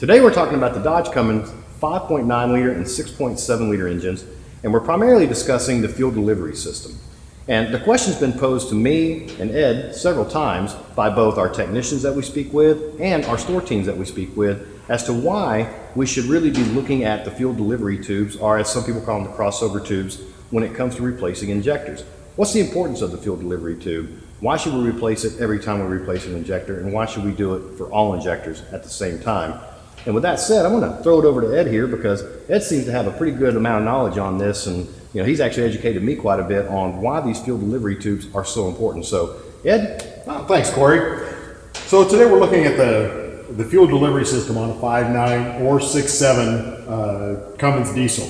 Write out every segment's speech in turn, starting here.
Today we're talking about the Dodge Cummins 5.9 liter and 6.7 liter engines, and we're primarily discussing the fuel delivery system. And the question's been posed to me and Ed several times by both our technicians that we speak with and our store teams that we speak with as to why we should really be looking at the fuel delivery tubes, or as some people call them, the crossover tubes, when it comes to replacing injectors. What's the importance of the fuel delivery tube? Why should we replace it every time we replace an injector, and why should we do it for all injectors at the same time? And with that said, I'm going to throw it over to Ed here because Ed seems to have a pretty good amount of knowledge on this, and he's actually educated me quite a bit on why these fuel delivery tubes are so important. So, Ed? Oh, thanks, Corey. So today we're looking at the fuel delivery system on a 5.9 or 6.7 Cummins diesel.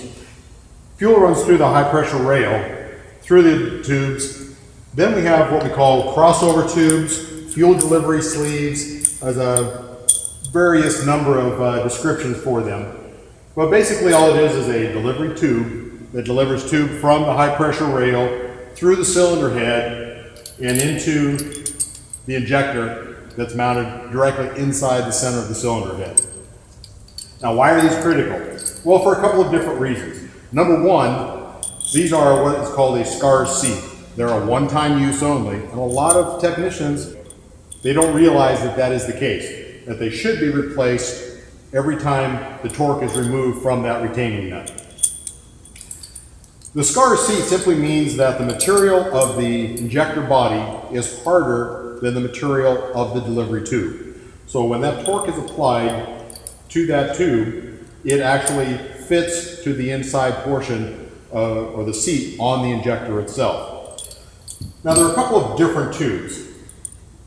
Fuel runs through the high pressure rail, through the tubes. Then we have what we call crossover tubes, fuel delivery sleeves, as a various number of descriptions for them. But basically all it is a delivery tube that delivers tube from the high pressure rail through the cylinder head and into the injector that's mounted directly inside the center of the cylinder head. Now, why are these critical? Well, for a couple of different reasons. Number one, these are what is called a scar seat. They're a one-time use only, and a lot of technicians, they don't realize that that is the case, that they should be replaced every time the torque is removed from that retaining nut. The scar seat simply means that the material of the injector body is harder than the material of the delivery tube. So when that torque is applied to that tube, it actually fits to the inside portion or the seat on the injector itself. Now there are a couple of different tubes.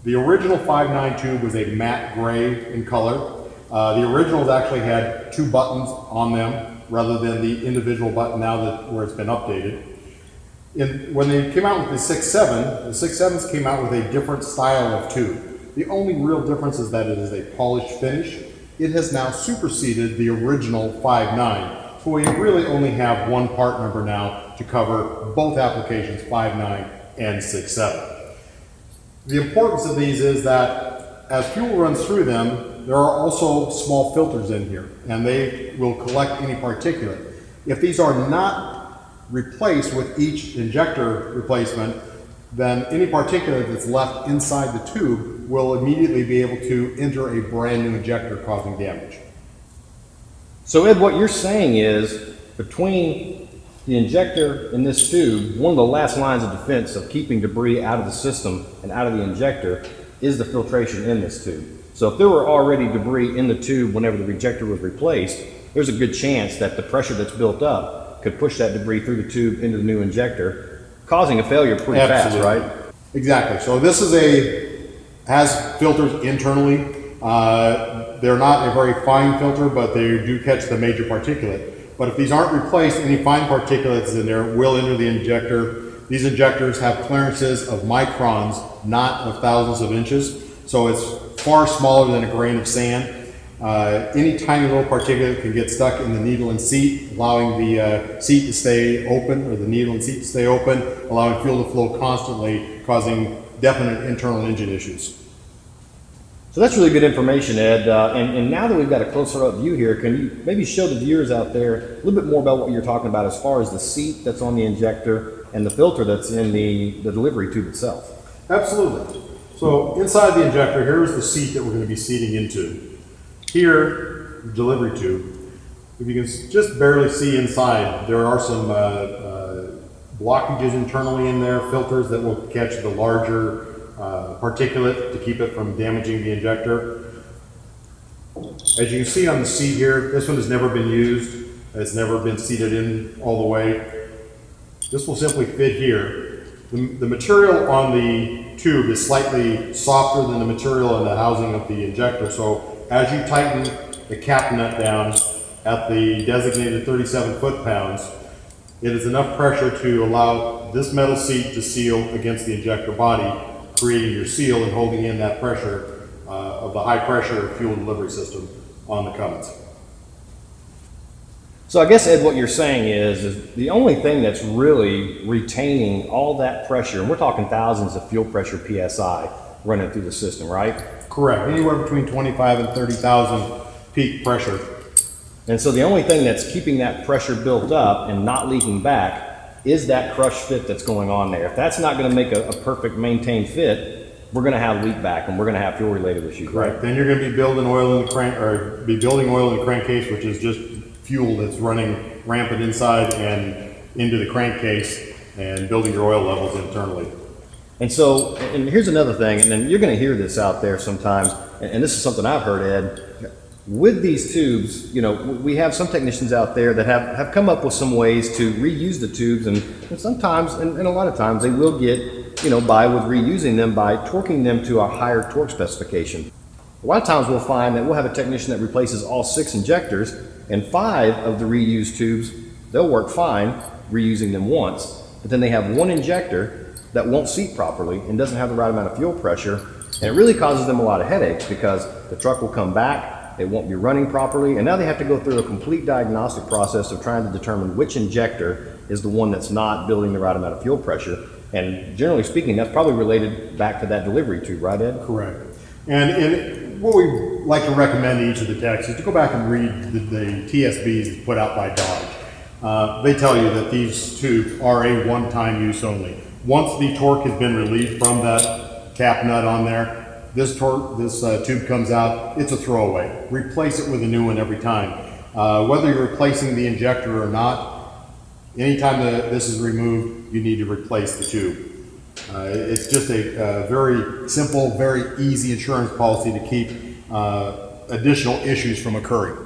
The original 5.9 tube was a matte gray in color. The originals actually had two buttons on them rather than the individual button now where it's been updated. When they came out with the 6.7, the 6.7s came out with a different style of tube. The only real difference is that it is a polished finish. It has now superseded the original 5.9. So we really only have one part number now to cover both applications, 5.9 and 6.7. The importance of these is that as fuel runs through them, there are also small filters in here, and they will collect any particulate. If these are not replaced with each injector replacement, then any particulate that's left inside the tube will immediately be able to enter a brand new injector, causing damage. So Ed, what you're saying is between the injector and this tube, one of the last lines of defense of keeping debris out of the system and out of the injector is the filtration in this tube. So if there were already debris in the tube whenever the injector was replaced, there's a good chance that the pressure that's built up could push that debris through the tube into the new injector, causing a failure pretty fast, right? Exactly. So this has filters internally. They're not a very fine filter, but they do catch the major particulate. But if these aren't replaced, any fine particulates in there will enter the injector. These injectors have clearances of microns, not of thousands of inches. So it's far smaller than a grain of sand. Any tiny little particulate can get stuck in the needle and seat, allowing the seat to stay open, or the needle and seat to stay open, allowing fuel to flow constantly, causing definite internal engine issues. So that's really good information, Ed. And now that we've got a closer up view here, can you maybe show the viewers out there a little bit more about what you're talking about as far as the seat that's on the injector and the filter that's in the delivery tube itself? Absolutely. So inside the injector, here's the seat that we're going to be seating into. Here, the delivery tube. If you can just barely see inside, there are some blockages internally in there, filters that will catch the larger particulate to keep it from damaging the injector. As you can see on the seat here, this one has never been used. It's never been seated in all the way. This will simply fit here. The material on the tube is slightly softer than the material in the housing of the injector. So as you tighten the cap nut down at the designated 37 foot-pounds, it is enough pressure to allow this metal seat to seal against the injector body, creating your seal and holding in that pressure of the high pressure fuel delivery system on the Cummins. So I guess, Ed, what you're saying is the only thing that's really retaining all that pressure, and we're talking thousands of fuel pressure PSI running through the system, right? Correct. Anywhere between 25 and 30,000 peak pressure. And so the only thing that's keeping that pressure built up and not leaking back is that crush fit that's going on there. If that's not going to make a perfect maintained fit, we're going to have leak back and we're going to have fuel related issues. Right. Then you're going to be building oil in the crank, or be building oil in the crankcase, which is just fuel that's running rampant inside and into the crankcase, and building your oil levels internally. And so, and here's another thing, and then you're going to hear this out there sometimes, and this is something I've heard, Ed. With these tubes, you know, we have some technicians out there that have come up with some ways to reuse the tubes, and sometimes, and a lot of times, they will get, you know, by with reusing them by torquing them to a higher torque specification. A lot of times we'll find that we'll have a technician that replaces all 6 injectors, and 5 of the reused tubes, they'll work fine reusing them once, but then they have 1 injector that won't seat properly and doesn't have the right amount of fuel pressure, and it really causes them a lot of headaches because the truck will come back, it won't be running properly, and now they have to go through a complete diagnostic process of trying to determine which injector is the one that's not building the right amount of fuel pressure. And generally speaking, that's probably related back to that delivery tube, right, Ed? Correct. And what we like to recommend to each of the techs is to go back and read the TSBs put out by Dodge. They tell you that these tubes are a one-time use only. Once the torque has been relieved from that cap nut on there, this tube comes out, it's a throwaway. Replace it with a new one every time. Whether you're replacing the injector or not, anytime this is removed, you need to replace the tube. It's just a very simple, very easy insurance policy to keep additional issues from occurring.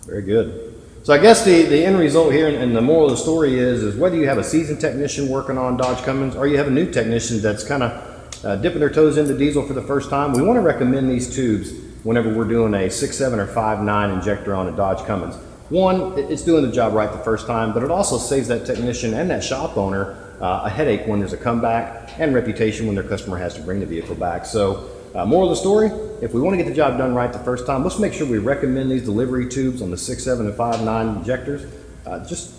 Very good. So I guess the end result here and the moral of the story is whether you have a seasoned technician working on Dodge Cummins or you have a new technician that's kind of dipping their toes into diesel for the first time, we want to recommend these tubes whenever we're doing a 6.7 or 5.9 injector on a Dodge Cummins. One, it's doing the job right the first time, but it also saves that technician and that shop owner a headache when there's a comeback, and reputation when their customer has to bring the vehicle back. So moral of the story, if we want to get the job done right the first time, let's make sure we recommend these delivery tubes on the 6.7 and 5.9 injectors. Just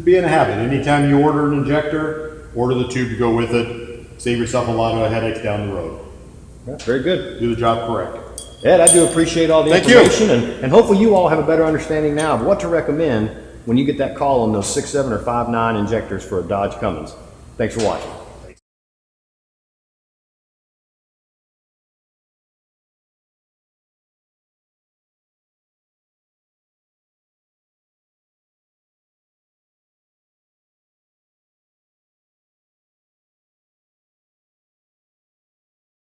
be in a habit. Anytime you order an injector, order the tube to go with it. Save yourself a lot of headaches down the road. Yeah, very good. Do the job correct. Ed, I do appreciate all the information, and hopefully you all have a better understanding now of what to recommend when you get that call on those 6.7 or 5.9 injectors for a Dodge Cummins. Thanks for watching.